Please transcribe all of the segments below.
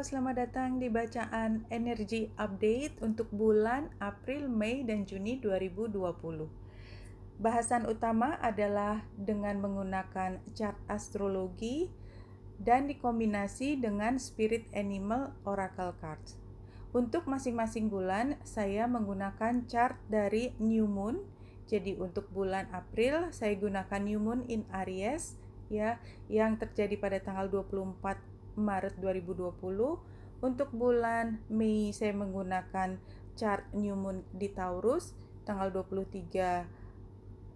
selamat datang di bacaan energi update untuk bulan April, Mei, dan Juni 2020. Bahasan utama adalah dengan menggunakan chart astrologi dan dikombinasi dengan spirit animal oracle cards. Untuk masing-masing bulan, saya menggunakan chart dari New Moon. Jadi untuk bulan April, saya gunakan New Moon in Aries, ya, yang terjadi pada tanggal 24 Maret 2020. Untuk bulan Mei saya menggunakan chart New Moon di Taurus tanggal 23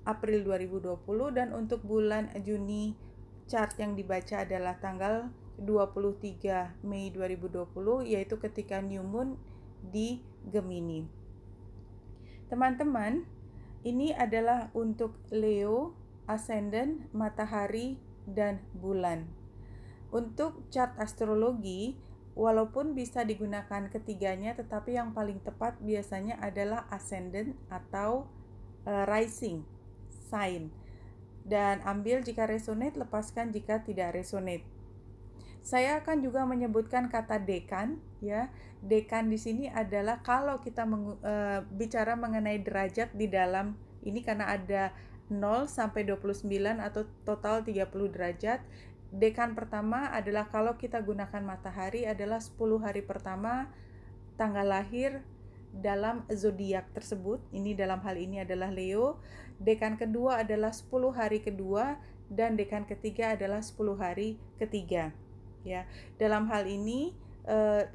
April 2020, dan untuk bulan Juni chart yang dibaca adalah tanggal 23 Mei 2020, yaitu ketika New Moon di Gemini. Teman-teman, ini adalah untuk Leo, Ascendant, Matahari, dan Bulan. Untuk chart astrologi, walaupun bisa digunakan ketiganya, tetapi yang paling tepat biasanya adalah ascendant atau rising sign. Dan ambil jika resonate, lepaskan jika tidak resonate. Saya akan juga menyebutkan kata dekan, ya. Dekan di sini adalah kalau kita bicara mengenai derajat di dalam ini, karena ada 0 sampai 29 atau total 30 derajat. Dekan pertama adalah kalau kita gunakan matahari adalah 10 hari pertama tanggal lahir dalam zodiak tersebut. Ini dalam hal ini adalah Leo. Dekan kedua adalah 10 hari kedua, dan dekan ketiga adalah 10 hari ketiga. Ya, dalam hal ini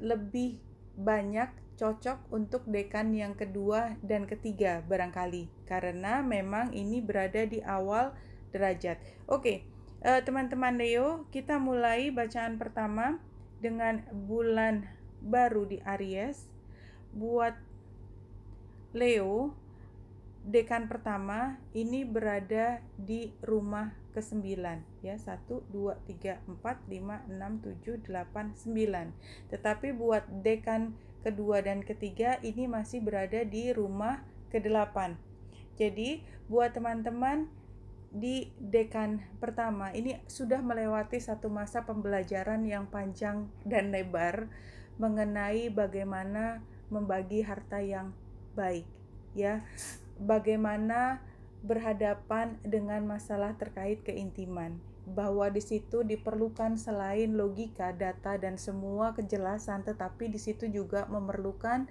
lebih banyak cocok untuk dekan yang kedua dan ketiga barangkali, karena memang ini berada di awal derajat. Oke. Teman-teman Leo, kita mulai bacaan pertama dengan bulan baru di Aries. Buat Leo, dekan pertama ini berada di rumah ke-9, ya. 1 2 3 4 5 6 7 8 9. Tetapi buat dekan kedua dan ketiga ini masih berada di rumah ke-8. Jadi buat teman-teman di dekan pertama ini sudah melewati satu masa pembelajaran yang panjang dan lebar mengenai bagaimana membagi harta yang baik, ya. Bagaimana berhadapan dengan masalah terkait keintiman, bahwa di situ diperlukan selain logika, data, dan semua kejelasan, tetapi di situ juga memerlukan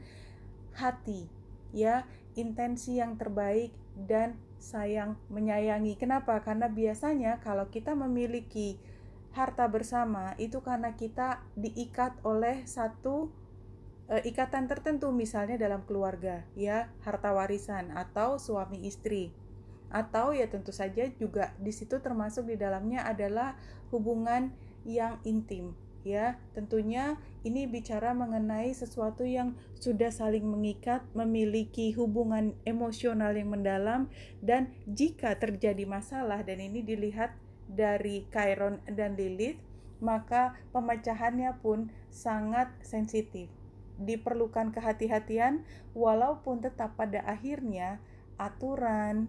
hati, ya, intensi yang terbaik dan sayang menyayangi. Kenapa? Karena biasanya kalau kita memiliki harta bersama itu karena kita diikat oleh satu ikatan tertentu, misalnya dalam keluarga, ya, harta warisan atau suami istri, atau ya tentu saja juga di situ termasuk di dalamnya adalah hubungan yang intim, ya. Tentunya ini bicara mengenai sesuatu yang sudah saling mengikat, memiliki hubungan emosional yang mendalam, dan jika terjadi masalah, dan ini dilihat dari Chiron dan Lilith, maka pemecahannya pun sangat sensitif. Diperlukan kehati-hatian, walaupun tetap pada akhirnya aturan,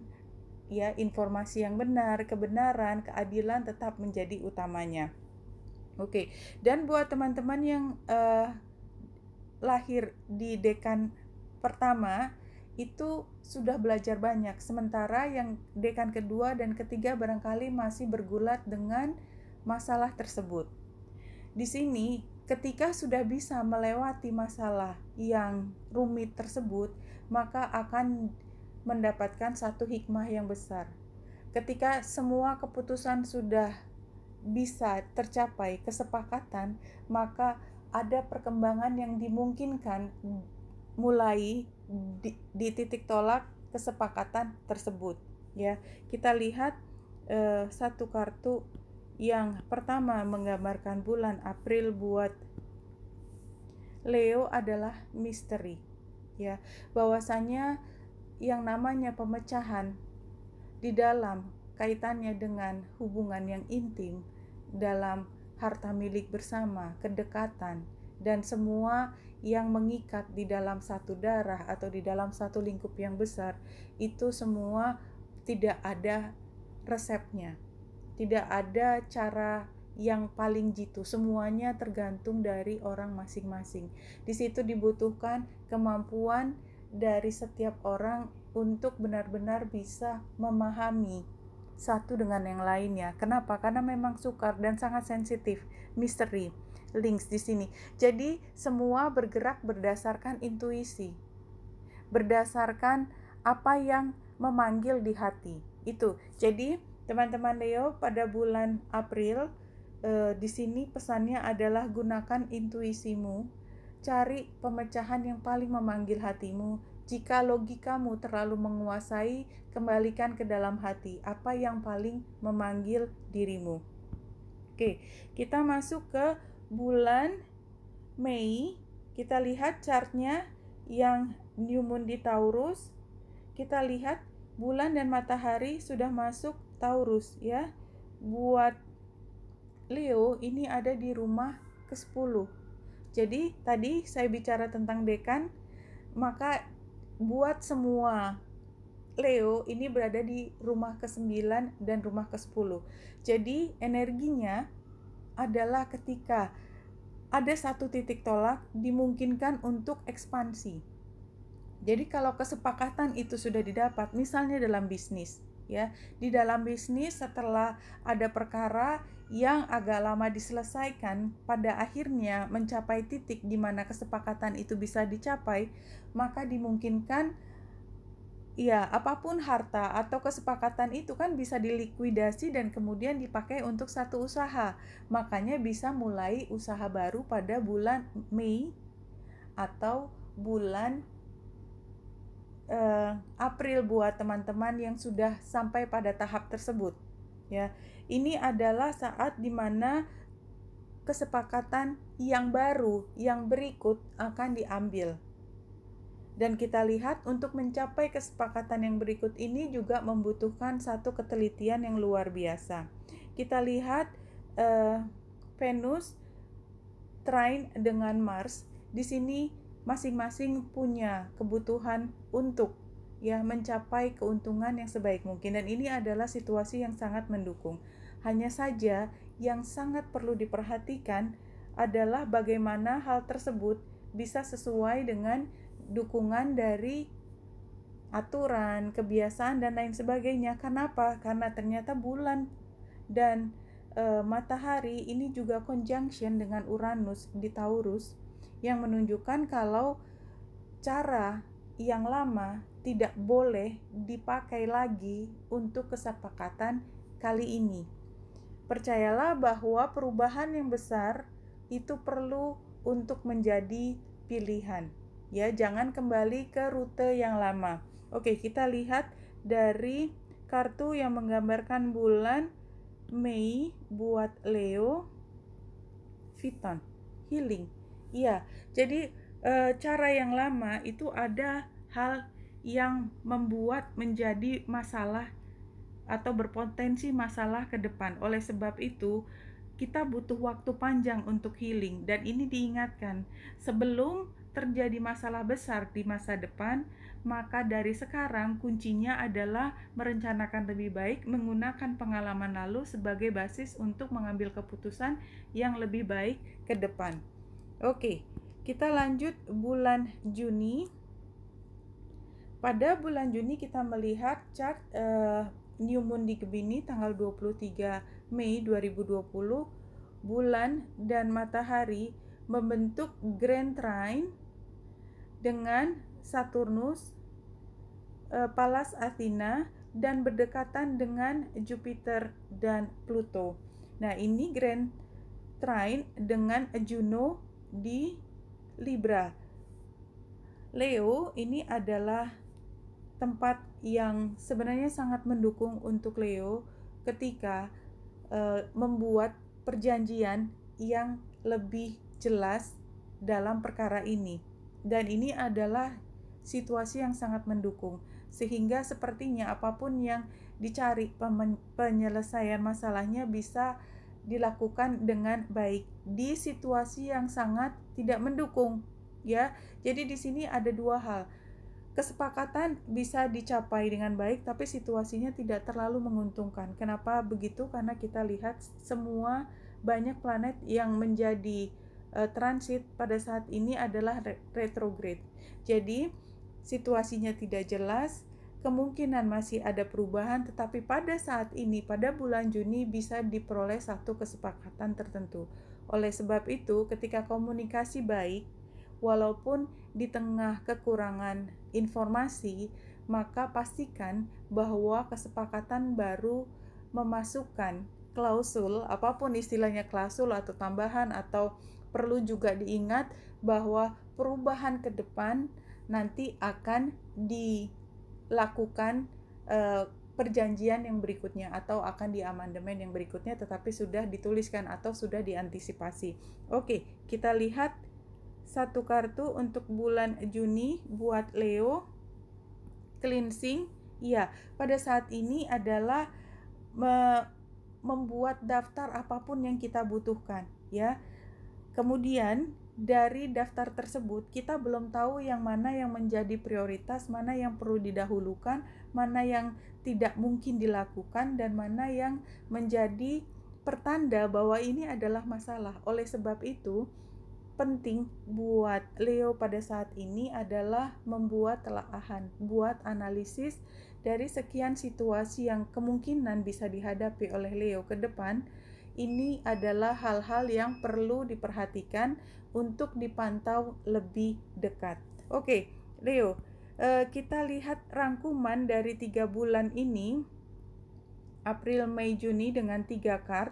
ya, informasi yang benar, kebenaran, keadilan tetap menjadi utamanya. Oke, dan buat teman-teman yang lahir di dekan pertama itu sudah belajar banyak, sementara yang dekan kedua dan ketiga barangkali masih bergulat dengan masalah tersebut. Di sini, ketika sudah bisa melewati masalah yang rumit tersebut, maka akan mendapatkan satu hikmah yang besar. Ketika semua keputusan sudah bisa tercapai kesepakatan, maka ada perkembangan yang dimungkinkan mulai di titik tolak kesepakatan tersebut, ya. Kita lihat satu kartu yang pertama menggambarkan bulan April buat Leo adalah misteri, ya. Bahwasanya yang namanya pemecahan di dalam kaitannya dengan hubungan yang intim, dalam harta milik bersama, kedekatan, dan semua yang mengikat di dalam satu darah atau di dalam satu lingkup yang besar, itu semua tidak ada resepnya, tidak ada cara yang paling jitu. Semuanya tergantung dari orang masing-masing. Di situ dibutuhkan kemampuan dari setiap orang untuk benar-benar bisa memahami satu dengan yang lainnya. Kenapa? Karena memang sukar dan sangat sensitif, misteri, links di sini. Jadi semua bergerak berdasarkan intuisi, berdasarkan apa yang memanggil di hati. Itu. Jadi teman-teman Leo, pada bulan April di sini pesannya adalah gunakan intuisimu, cari pemecahan yang paling memanggil hatimu. Jika logikamu terlalu menguasai, kembalikan ke dalam hati apa yang paling memanggil dirimu. Oke, kita masuk ke bulan Mei. Kita lihat chartnya yang new moon di Taurus. Kita lihat bulan dan matahari sudah masuk Taurus ya. Buat Leo ini ada di rumah ke-10. Jadi tadi saya bicara tentang dekan, maka buat semua Leo ini berada di rumah ke-9 dan rumah ke-10. Jadi energinya adalah ketika ada satu titik tolak, dimungkinkan untuk ekspansi. Jadi kalau kesepakatan itu sudah didapat, misalnya dalam bisnis, ya, di dalam bisnis setelah ada perkara yang agak lama diselesaikan, pada akhirnya mencapai titik di mana kesepakatan itu bisa dicapai, maka dimungkinkan ya apapun harta atau kesepakatan itu kan bisa dilikuidasi dan kemudian dipakai untuk satu usaha. Makanya bisa mulai usaha baru pada bulan Mei atau bulan April buat teman-teman yang sudah sampai pada tahap tersebut. Ya, ini adalah saat dimana kesepakatan yang baru, yang berikut akan diambil. Dan kita lihat untuk mencapai kesepakatan yang berikut ini juga membutuhkan satu ketelitian yang luar biasa. Kita lihat Venus trine dengan Mars. Di sini masing-masing punya kebutuhan untuk ya mencapai keuntungan yang sebaik mungkin, dan ini adalah situasi yang sangat mendukung. Hanya saja yang sangat perlu diperhatikan adalah bagaimana hal tersebut bisa sesuai dengan dukungan dari aturan, kebiasaan, dan lain sebagainya. Kenapa? Karena ternyata bulan dan matahari ini juga conjunction dengan Uranus di Taurus, yang menunjukkan kalau cara yang lama tidak boleh dipakai lagi untuk kesepakatan kali ini. Percayalah bahwa perubahan yang besar itu perlu untuk menjadi pilihan. Ya, jangan kembali ke rute yang lama. Oke, kita lihat dari kartu yang menggambarkan bulan Mei buat Leo. Fiton, healing. Iya, jadi cara yang lama itu ada hal yang membuat menjadi masalah atau berpotensi masalah ke depan. Oleh sebab itu, kita butuh waktu panjang untuk healing, dan ini diingatkan sebelum terjadi masalah besar di masa depan. Maka dari sekarang kuncinya adalah merencanakan lebih baik, menggunakan pengalaman lalu sebagai basis untuk mengambil keputusan yang lebih baik ke depan. Oke, kita lanjut bulan Juni. Pada bulan Juni kita melihat chart new moon di Gemini tanggal 23 Mei 2020. Bulan dan matahari membentuk grand trine dengan Saturnus, Pallas Athena, dan berdekatan dengan Jupiter dan Pluto. Nah, ini grand trine dengan Juno di Libra. Leo ini adalah tempat yang sebenarnya sangat mendukung untuk Leo ketika membuat perjanjian yang lebih jelas dalam perkara ini. Dan ini adalah situasi yang sangat mendukung, sehingga sepertinya apapun yang dicari penyelesaian masalahnya bisa dilakukan dengan baik di situasi yang sangat tidak mendukung, ya. Jadi di sini ada dua hal. Kesepakatan bisa dicapai dengan baik, tapi situasinya tidak terlalu menguntungkan. Kenapa begitu? Karena kita lihat semua banyak planet yang menjadi transit pada saat ini adalah retrograde. Jadi situasinya tidak jelas, kemungkinan masih ada perubahan, tetapi pada saat ini, pada bulan Juni bisa diperoleh satu kesepakatan tertentu. Oleh sebab itu, ketika komunikasi baik, walaupun di tengah kekurangan informasi, maka pastikan bahwa kesepakatan baru memasukkan klausul, apapun istilahnya klausul atau tambahan, atau perlu juga diingat bahwa perubahan ke depan nanti akan dilakukan perjanjian yang berikutnya atau akan diamandemen yang berikutnya, tetapi sudah dituliskan atau sudah diantisipasi. Oke, kita lihat satu kartu untuk bulan Juni buat Leo. Cleansing, ya, pada saat ini adalah membuat daftar apapun yang kita butuhkan, ya. Kemudian dari daftar tersebut kita belum tahu yang mana yang menjadi prioritas, mana yang perlu didahulukan, mana yang tidak mungkin dilakukan, dan mana yang menjadi pertanda bahwa ini adalah masalah. Oleh sebab itu, penting buat Leo pada saat ini adalah membuat telaahan, buat analisis dari sekian situasi yang kemungkinan bisa dihadapi oleh Leo ke depan. Ini adalah hal-hal yang perlu diperhatikan untuk dipantau lebih dekat. Oke, Leo, kita lihat rangkuman dari 3 bulan ini, April, Mei, Juni, dengan 3 kart.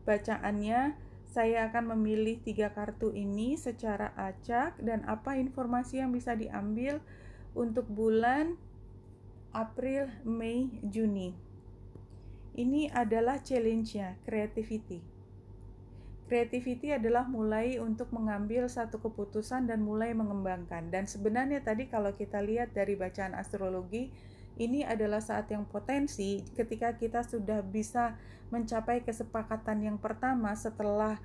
Bacaannya, saya akan memilih 3 kartu ini secara acak, dan apa informasi yang bisa diambil untuk bulan April, Mei, Juni. Ini adalah challenge-nya, creativity. Creativity adalah mulai untuk mengambil satu keputusan dan mulai mengembangkan. Dan sebenarnya tadi kalau kita lihat dari bacaan astrologi, ini adalah saat yang potensi ketika kita sudah bisa mencapai kesepakatan yang pertama setelah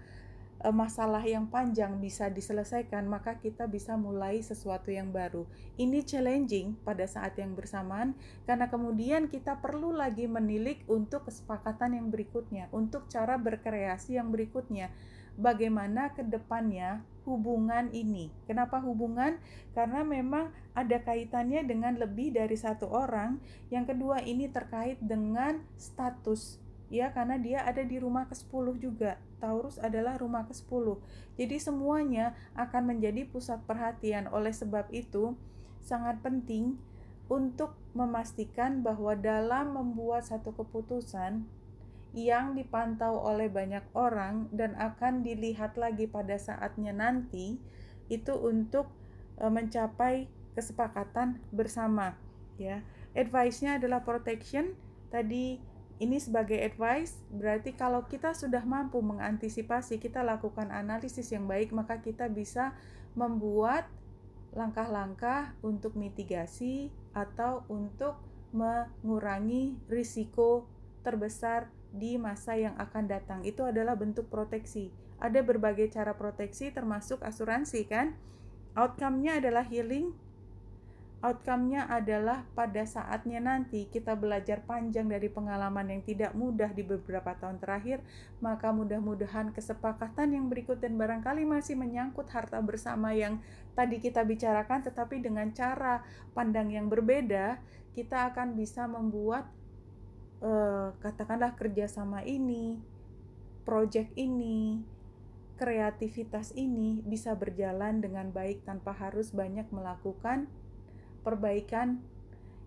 masalah yang panjang bisa diselesaikan, maka kita bisa mulai sesuatu yang baru. Ini challenging pada saat yang bersamaan, karena kemudian kita perlu lagi menilik untuk kesepakatan yang berikutnya, untuk cara berkreasi yang berikutnya. Bagaimana ke depannya hubungan ini. Kenapa hubungan? Karena memang ada kaitannya dengan lebih dari satu orang. Yang kedua, ini terkait dengan status, ya, karena dia ada di rumah ke-10 juga. Taurus adalah rumah ke-10. Jadi semuanya akan menjadi pusat perhatian. Oleh sebab itu, sangat penting untuk memastikan bahwa dalam membuat satu keputusan yang dipantau oleh banyak orang dan akan dilihat lagi pada saatnya nanti, itu untuk mencapai kesepakatan bersama, ya. Advice-nya adalah protection. Tadi ini sebagai advice, berarti kalau kita sudah mampu mengantisipasi, kita lakukan analisis yang baik, maka kita bisa membuat langkah-langkah untuk mitigasi atau untuk mengurangi risiko terbesar di masa yang akan datang. Itu adalah bentuk proteksi. Ada berbagai cara proteksi, termasuk asuransi, kan? Outcome-nya adalah healing. Outcome-nya adalah pada saatnya nanti kita belajar panjang dari pengalaman yang tidak mudah di beberapa tahun terakhir, maka mudah-mudahan kesepakatan yang berikut dan barangkali masih menyangkut harta bersama yang tadi kita bicarakan, tetapi dengan cara pandang yang berbeda, kita akan bisa membuat katakanlah kerjasama ini, project ini, kreativitas ini bisa berjalan dengan baik tanpa harus banyak melakukan perbaikan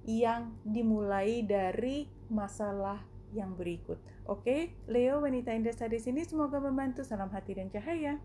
yang dimulai dari masalah yang berikut. Oke, Leo, wanita indah di sini, semoga membantu. Salam hati dan cahaya.